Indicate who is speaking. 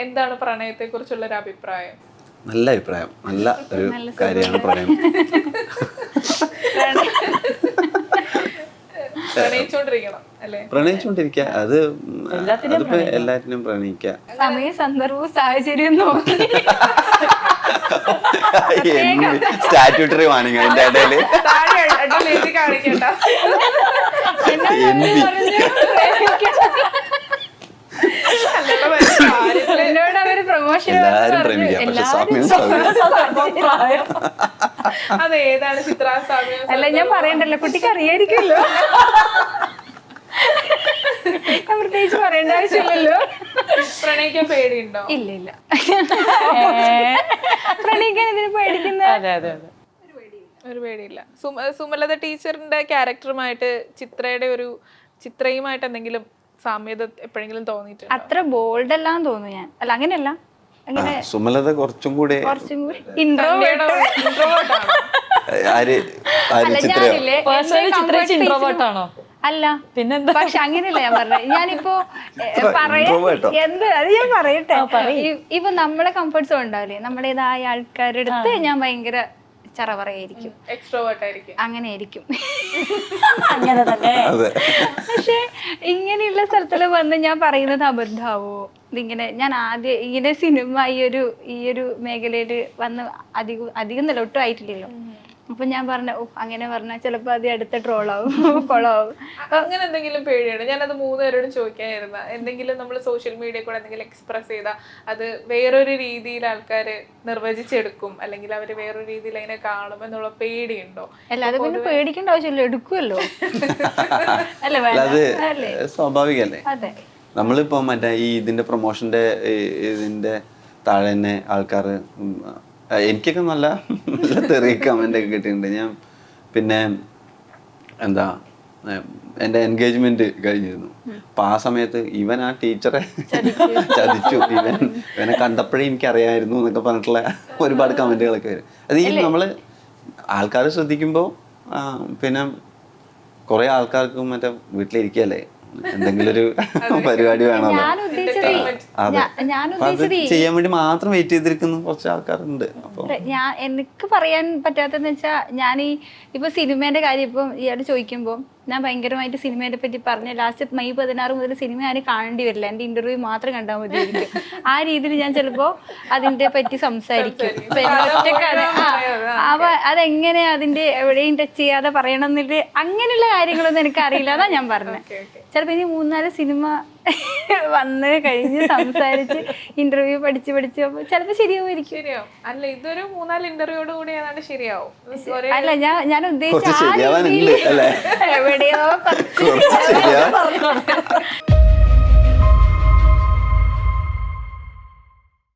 Speaker 1: എന്താണ് പ്രണയത്തെ കുറിച്ചുള്ള ഒരു അഭിപ്രായം?
Speaker 2: നല്ല അഭിപ്രായം, നല്ല ഒരു കാര്യമാണ് പ്രണയം.
Speaker 1: പ്രണയിച്ചോണ്ടിരിക്കണം അല്ലേ?
Speaker 2: പ്രണയിച്ചോണ്ടിരിക്കുക, അതിപ്പോ എല്ലാറ്റിനും പ്രണയിക്കുക.
Speaker 3: സമയ സന്ദർഭവും സാഹചര്യം നോക്കി
Speaker 2: സ്റ്റാറ്റ്യൂട്ടറി വാണിങ് അതിന്റെ ഇടയില്
Speaker 1: കാണിക്കണ്ട.
Speaker 3: എന്നോട് അവര് പ്രൊമോഷൻ
Speaker 2: എല്ലാരും പ്രേമിക്കാം, പക്ഷെ സമയം
Speaker 1: അതേതാണ് ചിത്രാസാമ്യം?
Speaker 3: അല്ല ഞാൻ പറയണ്ടല്ലോ, കുട്ടിക്ക് അറിയായിരിക്കുമല്ലോ, ഞാൻ പ്രത്യേകിച്ച് പറയേണ്ട ആവശ്യമില്ലല്ലോ.
Speaker 1: പ്രണയിക്കാൻ പേടിയുണ്ടോ?
Speaker 3: ഇല്ല ഇല്ല, പ്രണയിക്കാൻ ഇതിന് പേടിക്കുന്ന
Speaker 1: ഒരു പേടിയില്ല. സുമലത ടീച്ചറിന്റെ ക്യാരക്ടറുമായിട്ട് ചിത്രയുമായിട്ട് എന്തെങ്കിലും സാമ്യത എപ്പോഴെങ്കിലും തോന്നിയിട്ടുണ്ട്?
Speaker 3: അത്ര ബോൾഡ് എല്ലാം തോന്നുന്നു ഞാൻ. അല്ല അങ്ങനെയല്ല, അങ്ങനെ
Speaker 2: സുമലത കുറച്ചും കൂടി
Speaker 3: അല്ല പിന്നെന്താ. പക്ഷെ അങ്ങനെയല്ല ഞാൻ പറഞ്ഞത്. ഞാനിപ്പോ എന്ത് അത് ഞാൻ പറയട്ടെ, ഇപ്പൊ നമ്മളെ കംഫർട്ട് സോൺ ഉണ്ടാവില്ലേ, നമ്മുടേതായ ആൾക്കാരുടെ അടുത്ത് ഞാൻ ഭയങ്കര ചറവറയായിരിക്കും, അങ്ങനെ ആയിരിക്കും. പക്ഷെ ഇങ്ങനെയുള്ള സ്ഥലത്തില് വന്ന് ഞാൻ പറയുന്നത് അബദ്ധാവോ? ഇതിങ്ങനെ ഞാൻ ആദ്യം ഇങ്ങനെ സിനിമ ഈ ഒരു മേഖലയില് വന്ന് അധികം നിലൊട്ടും ആയിട്ടില്ലല്ലോ. അപ്പൊ ഞാൻ പറഞ്ഞ അങ്ങനെ പറഞ്ഞാൽ ചിലപ്പോ അത് അടുത്ത ട്രോളാവും, കൊളാവും.
Speaker 1: അങ്ങനെ എന്തെങ്കിലും പേടിയാണ്? ഞാനത് 3 പേരോടും ചോദിക്കാനിരുന്ന, എന്തെങ്കിലും നമ്മൾ സോഷ്യൽ മീഡിയ കൂടെ എന്തെങ്കിലും എക്സ്പ്രസ് ചെയ്താൽ അത് വേറൊരു രീതിയിൽ ആൾക്കാര് നിർവചിച്ചെടുക്കും, അല്ലെങ്കിൽ അവര് വേറൊരു രീതിയിൽ അതിനെ കാണും എന്നുള്ള പേടിയുണ്ടോ?
Speaker 3: അല്ല അത് പിന്നെ പേടിക്കേണ്ട ആവശ്യമില്ല, എടുക്കുമല്ലോ.
Speaker 2: അത് സ്വാഭാവികല്ലേ.
Speaker 3: അതെ,
Speaker 2: നമ്മളിപ്പോ മറ്റേ ഇതിന്റെ പ്രൊമോഷന്റെ ഇതിന്റെ താഴെ തന്നെ ആൾക്കാർ, എനിക്കൊക്കെ നല്ല തെറി കമന്റ് ഒക്കെ കിട്ടിയിട്ടുണ്ട്. ഞാൻ പിന്നെ എന്താ എൻ്റെ എൻഗേജ്മെന്റ് കഴിഞ്ഞിരുന്നു. അപ്പൊ ആ സമയത്ത് ഇവൻ ആ ടീച്ചറെ ചതിച്ചു, ഇവനെ കണ്ടപ്പോഴേ എനിക്കറിയായിരുന്നു എന്നൊക്കെ പറഞ്ഞിട്ടുള്ള ഒരുപാട് കമന്റുകളൊക്കെ വരും. അത് ഈ നമ്മള് ആൾക്കാർ ശ്രദ്ധിക്കുമ്പോ പിന്നെ കുറെ ആൾക്കാർക്ക് മറ്റേ വീട്ടിലിരിക്കല്ലേ, എന്തെങ്കിലും ഒരു പരിപാടി വേണമല്ലോ, അത് ചെയ്യാൻ വേണ്ടി മാത്രം വെയിറ്റ് ചെയ്തിരിക്കുന്ന കുറച്ച് ആൾക്കാരുണ്ട്. അപ്പൊ
Speaker 3: എനിക്ക് പറയാൻ പറ്റാത്തതെന്ന് വെച്ചാൽ, ഞാൻ ഇപ്പൊ സിനിമേന്റെ കാര്യം ഇപ്പം ഇയാൾ ചോദിക്കുമ്പോൾ ഞാൻ ഭയങ്കരമായിട്ട് സിനിമയെ പറ്റി പറഞ്ഞ ലാസ്റ്റ് May 16 മുതൽ സിനിമ ഞാൻ കാണേണ്ടി വരില്ല, എൻ്റെ ഇന്റർവ്യൂ മാത്രം കണ്ടാൽ മതിയായിരിക്കും. ആ രീതിയിൽ ഞാൻ ചിലപ്പോ അതിന്റെ പറ്റി സംസാരിക്കും. അപ്പൊ അതെങ്ങനെ അതിന്റെ എവിടെയും ടച്ച് ചെയ്യാതെ പറയണം എന്നിട്ട് അങ്ങനെയുള്ള കാര്യങ്ങളൊന്നും എനിക്ക് അറിയില്ല, അതാ ഞാൻ പറഞ്ഞത്. ചിലപ്പോ ഇനി 3-4 സിനിമ വന്ന് കഴിഞ്ഞ് സംസാരിച്ച് ഇന്റർവ്യൂ പഠിച്ച് ചിലപ്പോ ശരിയാവുമായിരിക്കും.
Speaker 1: അല്ല ഇതൊരു 3-4 ഇന്റർവ്യൂയോട് കൂടി ഏതാണ്ട് ശരിയാവും.
Speaker 3: അല്ല ഞാൻ ഉദ്ദേശിച്ച എവിടെയോ